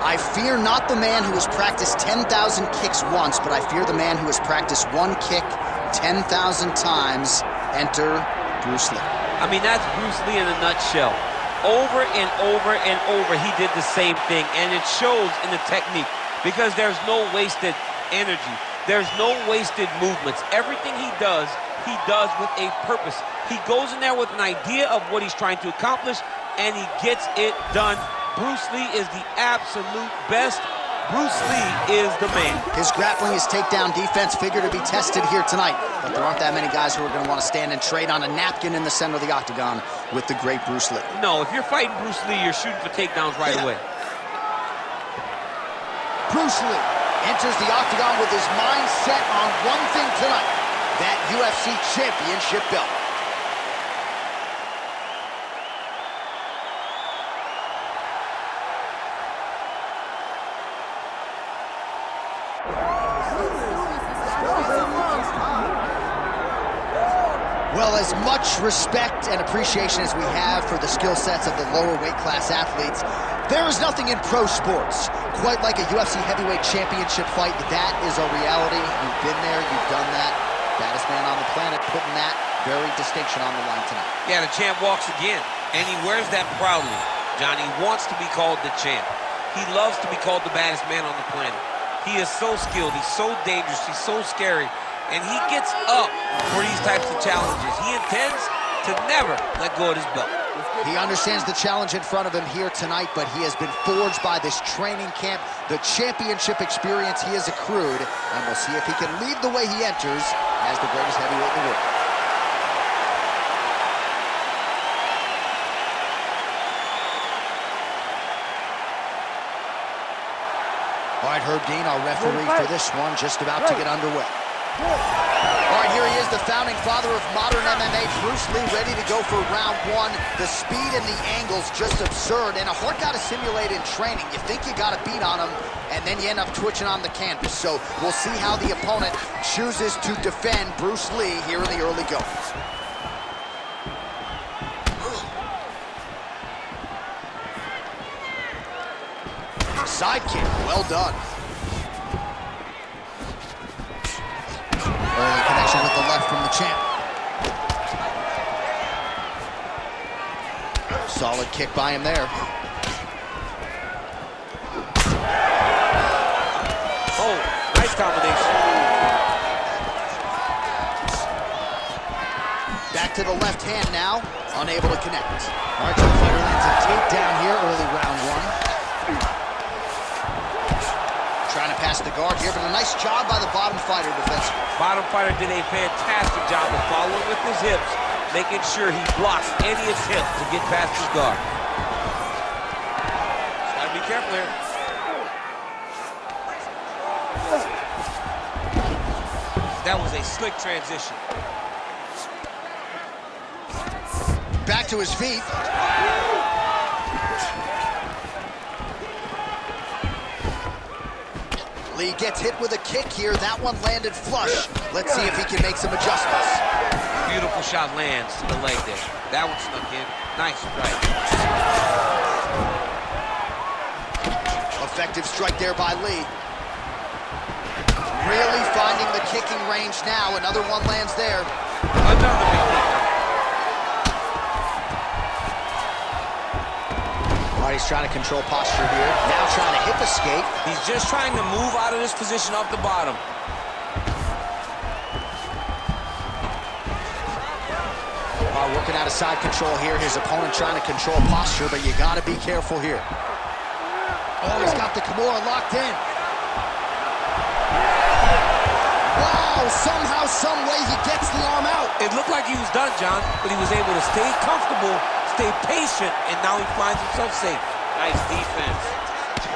I fear not the man who has practiced 10,000 kicks once, but I fear the man who has practiced one kick 10,000 times. Enter Bruce Lee. I mean, that's Bruce Lee in a nutshell. Over and over and over, he did the same thing, and it shows in the technique because there's no wasted energy. There's no wasted movements. Everything he does with a purpose. He goes in there with an idea of what he's trying to accomplish, and he gets it done. Bruce Lee is the absolute best. Bruce Lee is the man. His grappling, his takedown defense figure to be tested here tonight, but there aren't that many guys who are going to want to stand and trade on a napkin in the center of the octagon with the great Bruce Lee. No, if you're fighting Bruce Lee, you're shooting for takedowns right away. Bruce Lee enters the octagon with his mind set on one thing tonight, that UFC championship belt. Well, as much respect and appreciation as we have for the skill sets of the lower weight class athletes, there is nothing in pro sports quite like a UFC heavyweight championship fight. That is a reality. You've been there, you've done that. Baddest man on the planet putting that very distinction on the line tonight. Yeah, the champ walks again, and he wears that proudly. Johnny wants to be called the champ. He loves to be called the baddest man on the planet. He is so skilled, he's so dangerous, he's so scary. And he gets up for these types of challenges. He intends to never let go of his belt. He understands the challenge in front of him here tonight, but he has been forged by this training camp, the championship experience he has accrued, and we'll see if he can lead the way he enters as the greatest heavyweight in the world. All right, Herb Dean, our referee for this one, just about to get underway. All right, here he is, the founding father of modern MMA, Bruce Lee, ready to go for round one. The speed and the angles just absurd, and a hard guy to simulate in training. You think you got a beat on him, and then you end up twitching on the canvas. So we'll see how the opponent chooses to defend Bruce Lee here in the early goings. Side kick, well done. Early connection with the left from the champ. Solid kick by him there. Oh, nice combination. Back to the left hand now, unable to connect. All right, the fighter lands a takedown here, early round one. Trying to pass the guard here, but a nice job by the bottom fighter defensively. Bottom fighter did a fantastic job of following with his hips, making sure he blocks any attempt to get past his guard. Just gotta be careful here. That was a slick transition. Back to his feet. Lee gets hit with a kick here. That one landed flush. Let's see if he can make some adjustments. Beautiful shot lands to the leg there. That one snuck in. Nice strike. Effective strike there by Lee. Really finding the kicking range now. Another one lands there. Another big kick. He's trying to control posture here. Now trying to hip escape. He's just trying to move out of this position off the bottom. Working out of side control here. His opponent trying to control posture, but you got to be careful here. Oh, he's got the Kimura locked in. Wow, somehow, some way he gets the arm out. It looked like he was done, John, but he was able to stay comfortable, stay patient, and now he finds himself safe. Nice defense.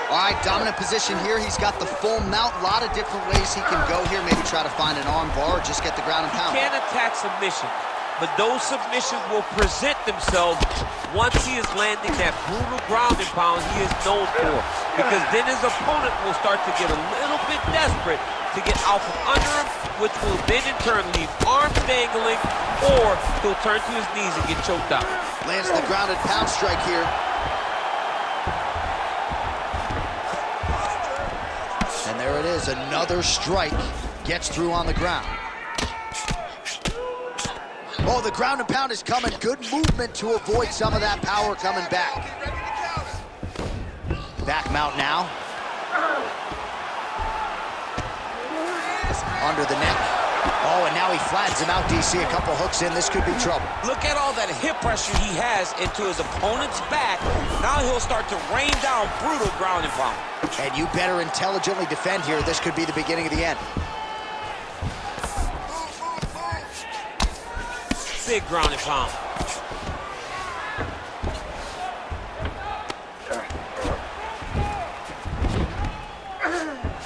All right, dominant position here. He's got the full mount. A lot of different ways he can go here. Maybe try to find an arm bar or just get the ground and pound. He can attack submission, but those submissions will present themselves once he is landing that brutal ground and pound he is known for. Because then his opponent will start to get a little bit desperate to get out from under him, which will then in turn leave arms dangling, or he'll turn to his knees and get choked out. Lands the grounded pound strike here. There it is, another strike. Gets through on the ground. Oh, the ground and pound is coming. Good movement to avoid some of that power coming back. Back mount now. Under the neck. Oh, and now he flattens him out, DC. A couple hooks in. This could be trouble. Look at all that hip pressure he has into his opponent's back. Now he'll start to rain down brutal ground and pound. And you better intelligently defend here. This could be the beginning of the end. Big ground and pound.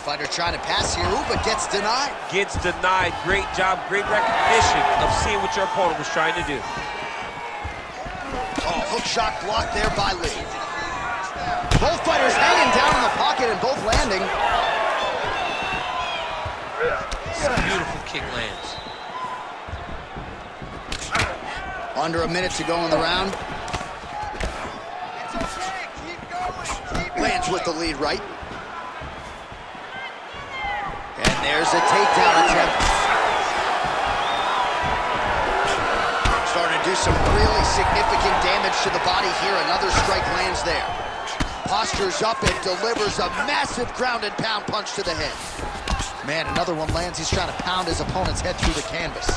Fighter trying to pass here, but gets denied. Gets denied. Great job, great recognition of seeing what your opponent was trying to do. Oh, hook shot blocked there by Lee. Both fighters hanging down in the pocket and both landing. Beautiful kick lands. Under a minute to go in the round. Lands with the lead right. And there's a takedown attempt. Starting to do some really significant damage to the body here. Another strike lands there. Postures up and delivers a massive ground and pound punch to the head. Man, another one lands. He's trying to pound his opponent's head through the canvas.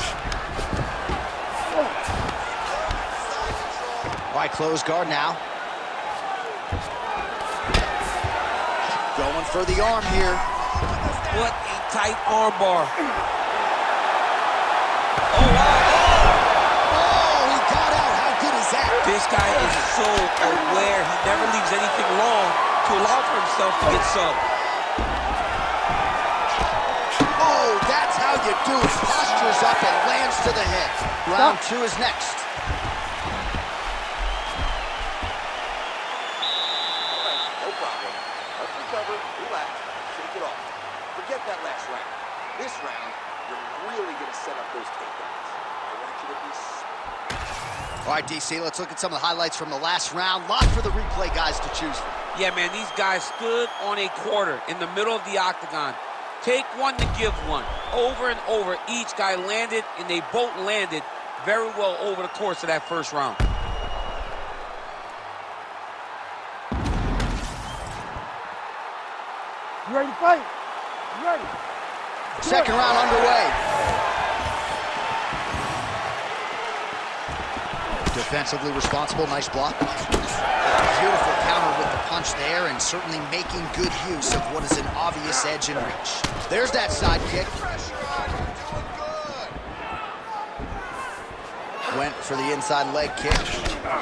All right, close guard now. Going for the arm here. What a tight arm bar. Oh, wow. Oh, he got out. How good is that? This guy is so aware. He never leaves anything long to allow for himself to get subbed. Oh, that's how you do it. Postures up and lands to the head. Round two is next. Forget that last round. This round, you're really going to set up those takedowns. I want you to be... All right, DC, let's look at some of the highlights from the last round. Lot for the replay guys to choose from. Yeah, man, these guys stood on a quarter in the middle of the octagon. Take one to give one. Over and over, each guy landed, and they both landed very well over the course of that first round. You ready to fight? You ready? Second round underway. Defensively responsible, nice block. Beautiful counter with the punch there, and certainly making good use of what is an obvious edge in reach. There's that side kick. Went for the inside leg kick.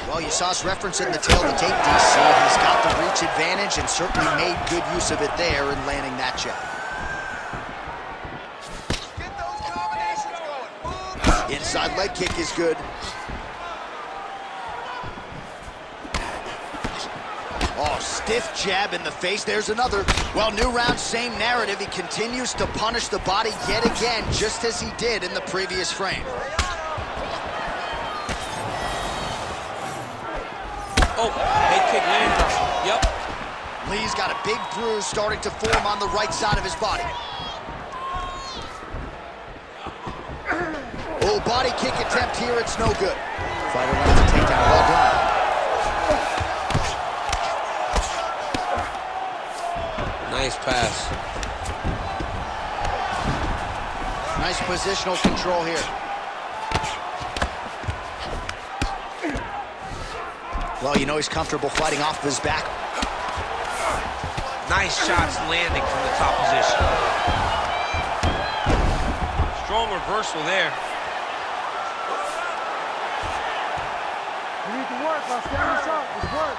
Well, you saw us referencing the tail of the tape, DC. He's got the reach advantage and certainly made good use of it there in landing that jab. Get those combinations going. Inside leg kick is good. Oh, stiff jab in the face. There's another. Well, new round, same narrative. He continues to punish the body yet again, just as he did in the previous frame. Oh, head kick lands. Yep. Lee's got a big bruise starting to form on the right side of his body. Oh, body kick attempt here. It's no good. Fighter lands a takedown. Well done. Nice pass. Nice positional control here. Well, you know he's comfortable fighting off of his back. Nice shots landing from the top position. Strong reversal there. You need to work, I'll stand this up. It's work.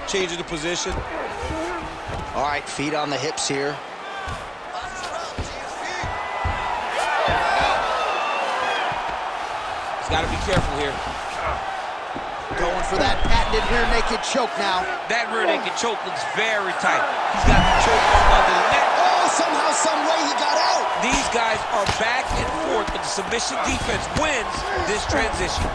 Changing the position. All right, feet on the hips here. He's got to be careful here. Going for that patented rear naked choke now. That rear naked choke looks very tight. He's got the choke on under the neck. Oh, somehow, some way he got out. These guys are back and forth, but the submission defense wins this transition.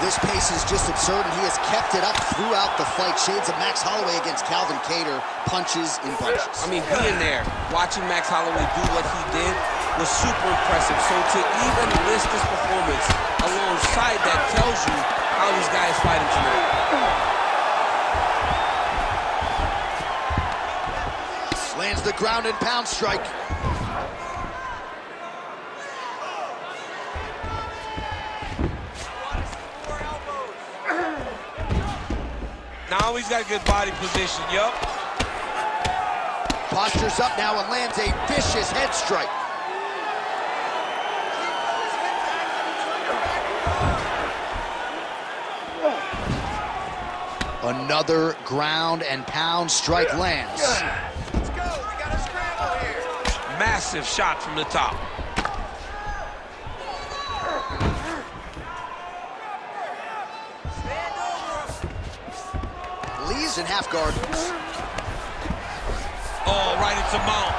This pace is just absurd, and he has kept it up throughout the fight. Shades of Max Holloway against Calvin Kattar, punches in bunches. I mean, being there, watching Max Holloway do what he did was super impressive. So to even list this performance alongside that tells you how these guys fight him tonight. Lands the ground and pound strike. Now he's got a good body position, yup. Postures up now and lands a vicious head strike. Another ground and pound strike lands. Let's go. We got a scramble here. Massive shot from the top. Stand over. Lee's in half guard. Oh, right into mount.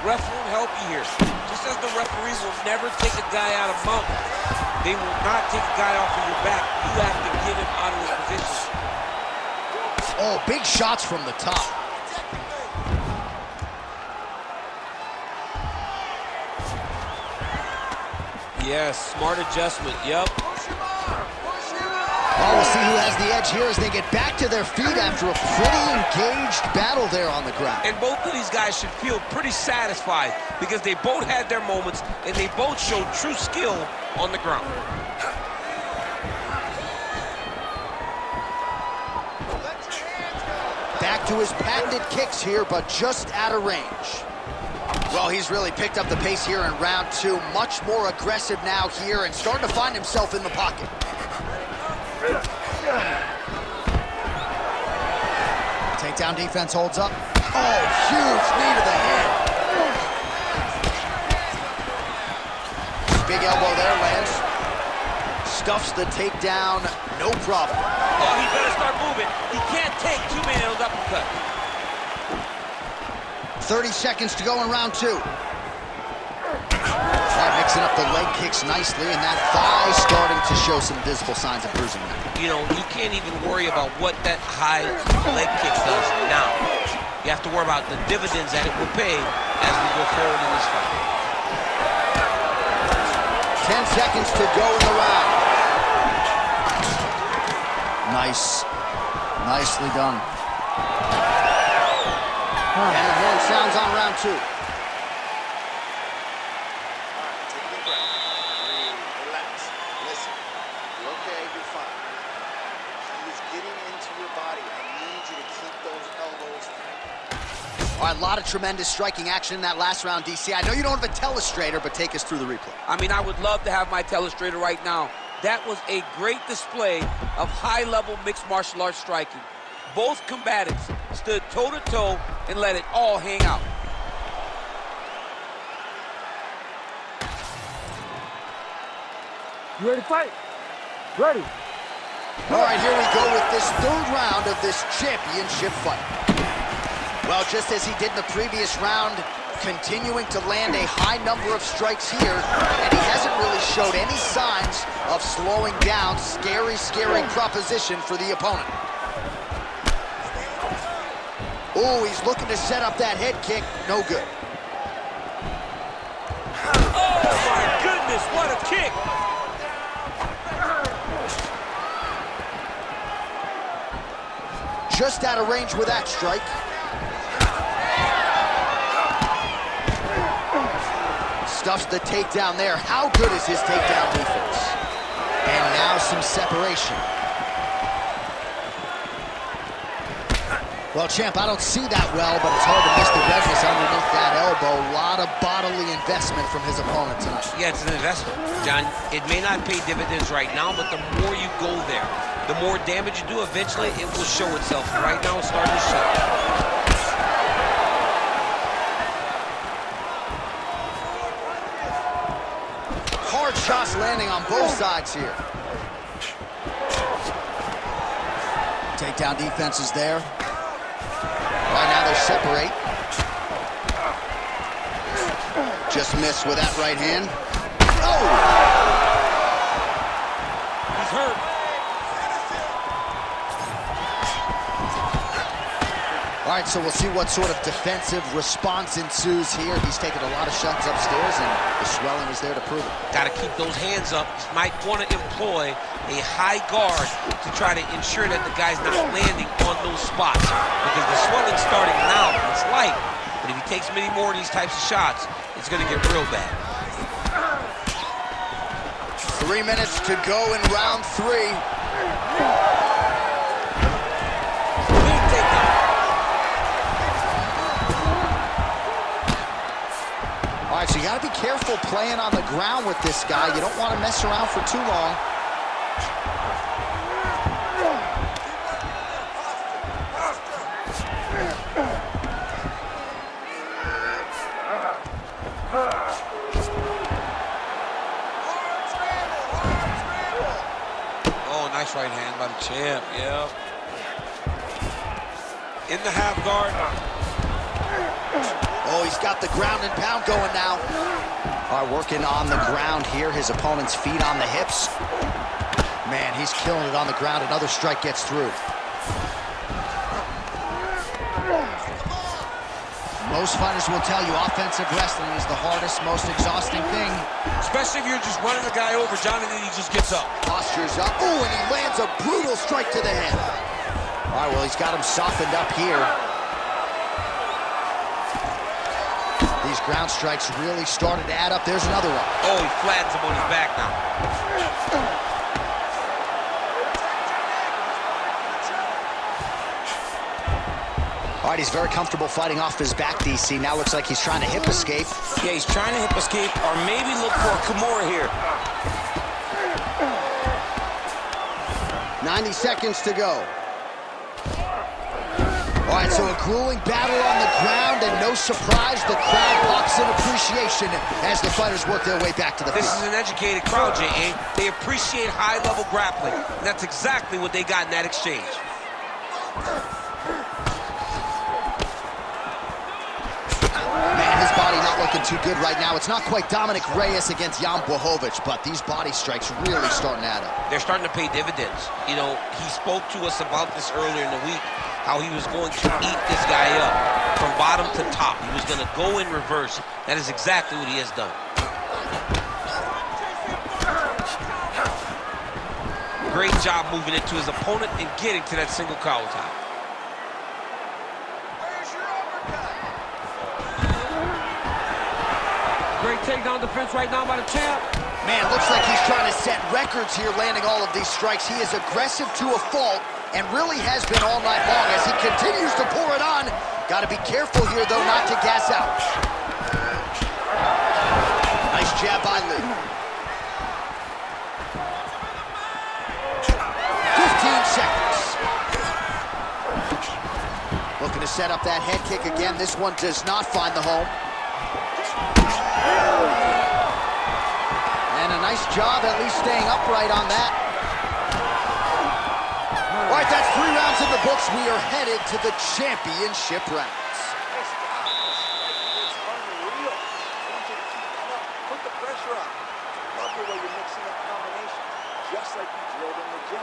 Ref won't help you here. Just as the referees will never take a guy out of mount, they will not take a guy off of your back. You have to get him out of his position. Oh, big shots from the top. Yes, smart adjustment, yup. Push him on. Push him on. Oh, we'll see who has the edge here as they get back to their feet after a pretty engaged battle there on the ground. And both of these guys should feel pretty satisfied because they both had their moments and they both showed true skill on the ground. Let your hands go. Back to his patented kicks here, but just out of range. Well, he's really picked up the pace here in round two. Much more aggressive now here and starting to find himself in the pocket. Takedown defense holds up. Oh, huge knee to the head. Big elbow there, lands. Stuffs the takedown, no problem. Oh, he better start moving. He can't take too many of those uppercuts. 30 seconds to go in round two. Mixing up the leg kicks nicely, and that thigh starting to show some visible signs of bruising now. You know, you can't even worry about what that high leg kick does now. You have to worry about the dividends that it will pay as we go forward in this fight. 10 seconds to go in the round. Nice. Nicely done. And the horn sounds on round two. Take a deep breath. Breathe. Relax. Listen. You're okay. You're fine. He is getting into your body. I need you to keep those elbows tight. All right, a lot of tremendous striking action in that last round, DC. I know you don't have a telestrator, but take us through the replay. I mean, I would love to have my telestrator right now. That was a great display of high-level mixed martial arts striking. Both combatants stood toe-to-toe and let it all hang out. You ready to fight? Ready. All right, here we go with this third round of this championship fight. Well, just as he did in the previous round, continuing to land a high number of strikes here, and he hasn't really showed any signs of slowing down. Scary, scary proposition for the opponent. Oh, he's looking to set up that head kick. No good. Oh, my goodness, what a kick! Just out of range with that strike. Stuffs the takedown there. How good is his takedown defense? And now some separation. Well, champ, I don't see that well, but it's hard to miss the redness underneath that elbow. A lot of bodily investment from his opponent tonight. Yeah, it's an investment, John. It may not pay dividends right now, but the more you go there, the more damage you do, eventually it will show itself. Right now, it's starting to show. Hard shots landing on both sides here. Takedown defense is there. Right now they separate. Just missed with that right hand. Oh! hurt. All right, so we'll see what sort of defensive response ensues here. He's taken a lot of shots upstairs, and the swelling is there to prove it. Got to keep those hands up. Might want to employ a high guard to try to ensure that the guy's not landing on those spots, because the swelling's starting now. It's light, but if he takes many more of these types of shots, it's going to get real bad. 3 minutes to go in round 3. Big takedown. All right, so you got to be careful playing on the ground with this guy. You don't want to mess around for too long. Oh, nice right hand by the champ, yeah. In the half guard. Oh, he's got the ground and pound going now. All right, working on the ground here. His opponent's feet on the hips. Man, he's killing it on the ground. Another strike gets through. Most fighters will tell you offensive wrestling is the hardest, most exhausting thing. Especially if you're just running the guy over, John, and then he just gets up. Posture's up. Oh, and he lands a brutal strike to the head. All right, well, he's got him softened up here. These ground strikes really started to add up. There's another one. Oh, he flattens him on his back now. All right, he's very comfortable fighting off his back, DC. Now looks like he's trying to hip escape. Yeah, he's trying to hip escape or maybe look for a Kimura here. 90 seconds to go. All right, so a grueling battle on the ground, and no surprise, the crowd pops in appreciation as the fighters work their way back to the field. This is an educated crowd, J.A. They appreciate high-level grappling, and that's exactly what they got in that exchange. Man, his body not looking too good right now. It's not quite Dominic Reyes against Jan Blachowicz, but these body strikes really starting to add up. They're starting to pay dividends. You know, he spoke to us about this earlier in the week, how he was going to eat this guy up from bottom to top. He was going to go in reverse. That is exactly what he has done. Great job moving into his opponent and getting to that single collar tie. Great takedown defense right now by the champ. Man, looks like he's trying to set records here, landing all of these strikes. He is aggressive to a fault, and really has been all night long as he continues to pour it on. Got to be careful here, though, not to gas out. Nice jab by Lee. 15 seconds. Looking to set up that head kick again. This one does not find the home. And a nice job at least staying upright on that. All right, that's 3 rounds in the books. We are headed to the championship rounds. It's unreal. I want you to keep it up. Put the pressure on. Love the way you're mixing up combinations, just like you drilled in the gym.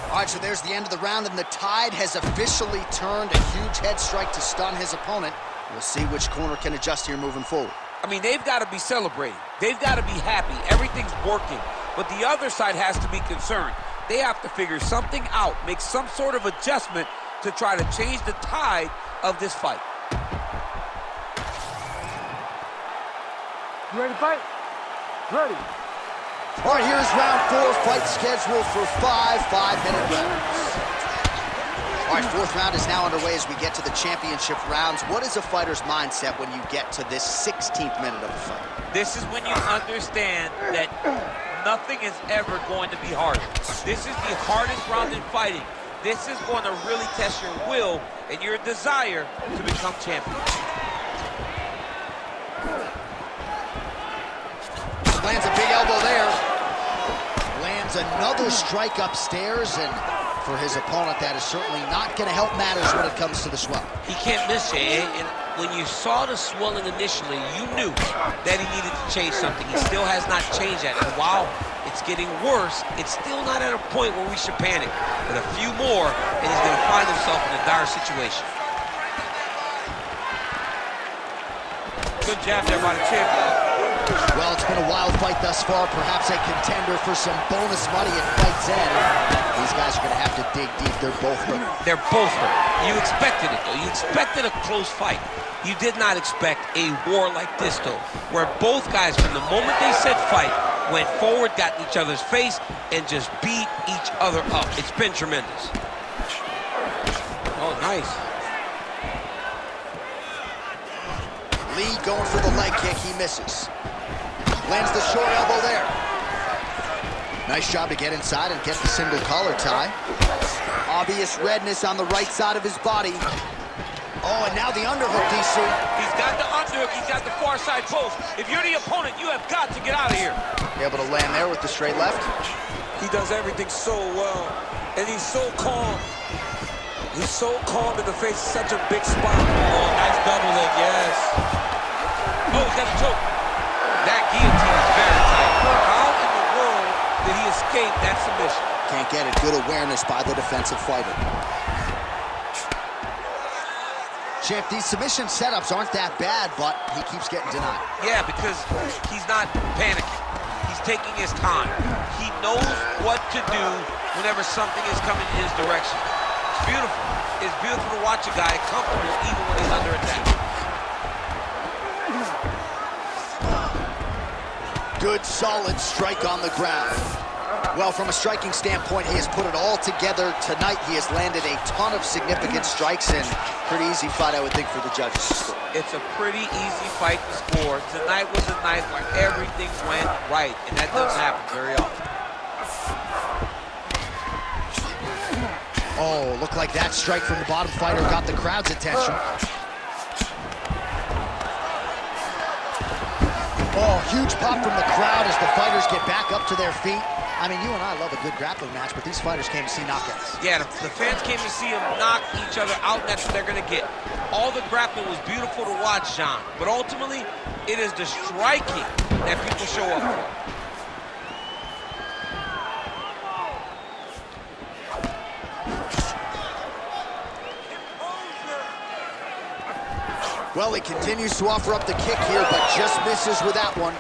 All right, so there's the end of the round, and the tide has officially turned. A huge head strike to stun his opponent. We'll see which corner can adjust here moving forward. I mean, they've got to be celebrating. They've got to be happy. Everything's working. But the other side has to be concerned. They have to figure something out, make some sort of adjustment to try to change the tide of this fight. You ready to fight? Ready. All right, here's round 4. Fight scheduled for 5 5-minute rounds. All right, 4th round is now underway as we get to the championship rounds. What is a fighter's mindset when you get to this 16th minute of the fight? This is when you understand that nothing is ever going to be hard. This is the hardest round in fighting. This is going to really test your will and your desire to become champion. Lands a big elbow there. Lands another strike upstairs, and for his opponent, that is certainly not going to help matters when it comes to the swell. He can't miss, Jay. And when you saw the swelling initially, you knew that he needed to change something. He still has not changed that. And while it It's getting worse. It's still not at a point where we should panic. But a few more, and he's going to find himself in a dire situation. Good jab there by the champion. Well, it's been a wild fight thus far. Perhaps a contender for some bonus money at fight's end. These guys are going to have to dig deep. They're both hurt. They're both hurt. You expected it, though. You expected a close fight. You did not expect a war like this, though, where both guys, from the moment they said fight, went forward, got in each other's face, and just beat each other up. It's been tremendous. Oh, nice. Lee going for the leg kick. He misses. Lands the short elbow there. Nice job to get inside and get the single collar tie. Obvious redness on the right side of his body. Oh, and now the underhook, DC. He's got the underhook. He's got the far side post. If you're the opponent, you have got to get out of here. Able to land there with the straight left. He does everything so well, and he's so calm. He's so calm in the face of such a big spot. Oh, nice double leg, yes. Oh, he's got the choke. That guillotine is very tight. How in the world did he escape that submission? Can't get it. Good awareness by the defensive fighter. Champ, these submission setups aren't that bad, but he keeps getting denied. Yeah, because he's not panicking. He's taking his time. He knows what to do whenever something is coming in his direction. It's beautiful. It's beautiful to watch a guy comfortable even when he's under attack. Good, solid strike on the ground. Well, from a striking standpoint, he has put it all together tonight. He has landed a ton of significant strikes, and pretty easy fight, I would think, for the judges to score. It's a pretty easy fight to score. Tonight was a night where everything went right, and that doesn't happen very often. Oh, looked like that strike from the bottom fighter got the crowd's attention. Oh, huge pop from the crowd as the fighters get back up to their feet. I mean, you and I love a good grappling match, but these fighters came to see knockouts. Yeah, the fans came to see them knock each other out, and that's what they're going to get. All the grappling was beautiful to watch, John, but ultimately, it is the striking that people show up for. Well, he continues to offer up the kick here, but just misses with that one.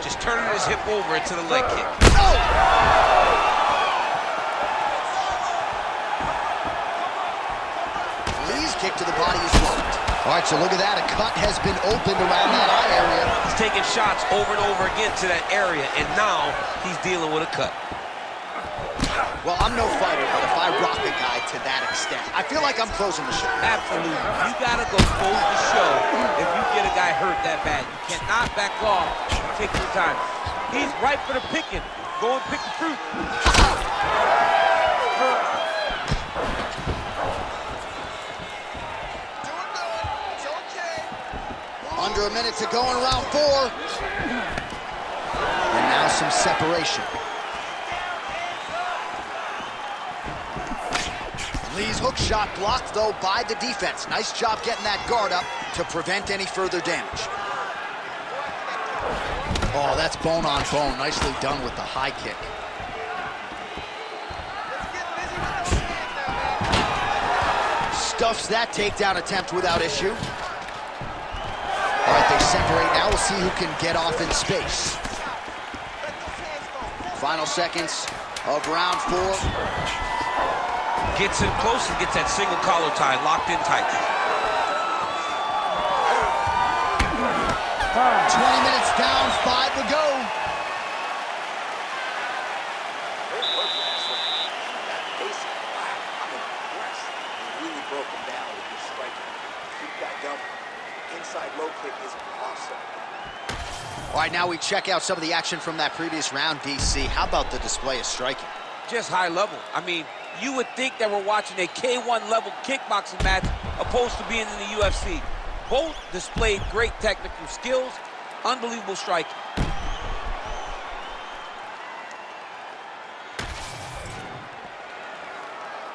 Just turning his hip over into the leg kick. Oh! Lee's kick to the body is blocked. All right, so look at that. A cut has been opened around that eye area. He's taking shots over and over again to that area, and now he's dealing with a cut. Well, I'm no fighter, but if I rock a guy to that extent, I feel like I'm closing the show. Absolutely. You gotta go close the show if you get a guy hurt that bad. You cannot back off and take your time. He's ripe for the picking. Go and pick the fruit. It's okay. Under a minute to go in round 4. And now some separation. Lee's hook shot blocked, though, by the defense. Nice job getting that guard up to prevent any further damage. Oh, that's bone on bone. Nicely done with the high kick. Stuffs that takedown attempt without issue. All right, they separate now. We'll see who can get off in space. Final seconds of round 4. Gets in close and gets that single collar tie locked in tight. 20 minutes down, 5 to go. Great work last round. That basic. Wow, I'm impressed. You really broke him down with your striking. Keep that going. Inside low kick is awesome. All right, now we check out some of the action from that previous round, DC. How about the display of striking? Just high level. I mean, you would think that we're watching a K1 level kickboxing match opposed to being in the UFC. Both displayed great technical skills, unbelievable striking.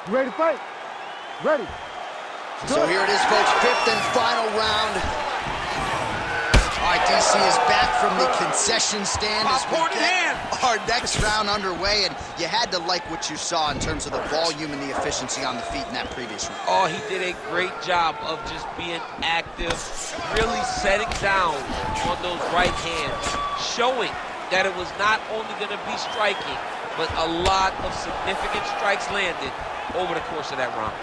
You ready to fight? Ready. So here it is, folks, 5th and final round. All right, DC is back from the concession stand as we Popcorn in get hand. our next round underway, and you had to like what you saw in terms of the volume and the efficiency on the feet in that previous round. Oh, he did a great job of just being active, really setting down on those right hands, showing that it was not only going to be striking, but a lot of significant strikes landed over the course of that round.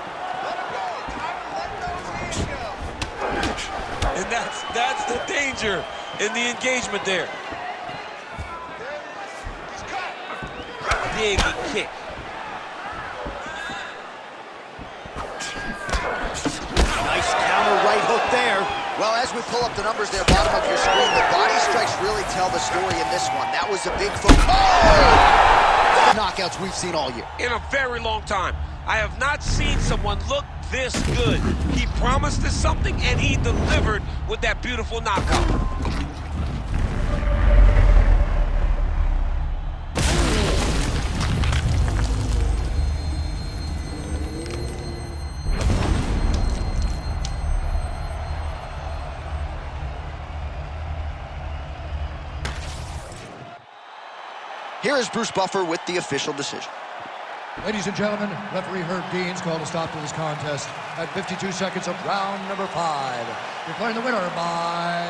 And that's the danger in the engagement there. Dig and kick. Nice counter right hook there. Well, as we pull up the numbers there, bottom of your screen, the body strikes really tell the story in this one. That was a big focus. Oh! Knockouts we've seen all year. In a very long time. I have not seen someone look this good. He promised us something, and he delivered with that beautiful knockout. Here is Bruce Buffer with the official decision. Ladies and gentlemen, referee Herb Dean's called a stop to this contest at 52 seconds of round number 5. Declaring the winner by